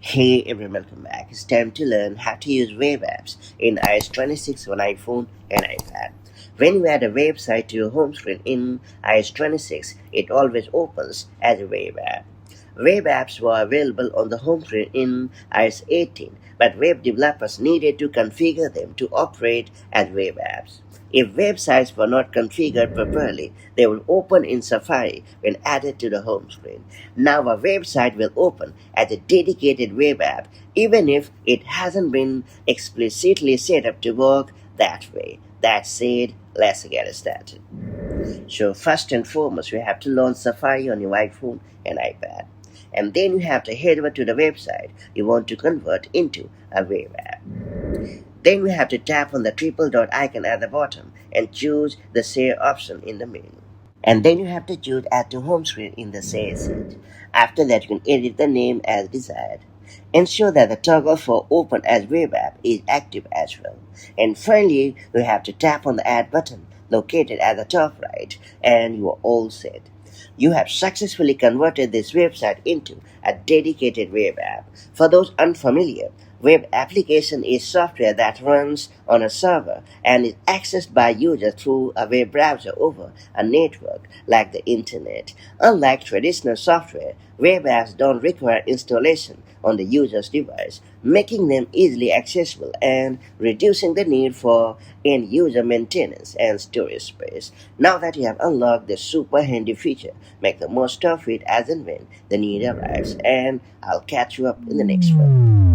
Hey everyone, welcome back. It's time to learn how to use web apps in iOS 26 on iPhone and iPad. When you add a website to your home screen in iOS 26, it always opens as a web app. Web apps were available on the home screen in iOS 18, but web developers needed to configure them to operate as web apps. If websites were not configured properly, they will open in Safari when added to the home screen. Now a website will open as a dedicated web app even if it hasn't been explicitly set up to work that way. That said, let's get started. So first and foremost, you have to launch Safari on your iPhone and iPad. And then you have to head over to the website you want to convert into a web app. Then we have to tap on the triple dot icon at the bottom and choose the Share option in the menu. And then you have to choose Add to Home Screen in the Share set. After that, you can edit the name as desired. Ensure that the toggle for Open as Web App is active as well. And finally, you have to tap on the Add button located at the top right, and you are all set. You have successfully converted this website into a dedicated web app. For those unfamiliar, web application is software that runs on a server and is accessed by users through a web browser over a network like the internet. Unlike traditional software, web apps don't require installation on the user's device, making them easily accessible and reducing the need for end user maintenance and storage space. Now that you have unlocked this super handy feature, make the most of it as and when the need arrives, and I'll catch you up in the next one.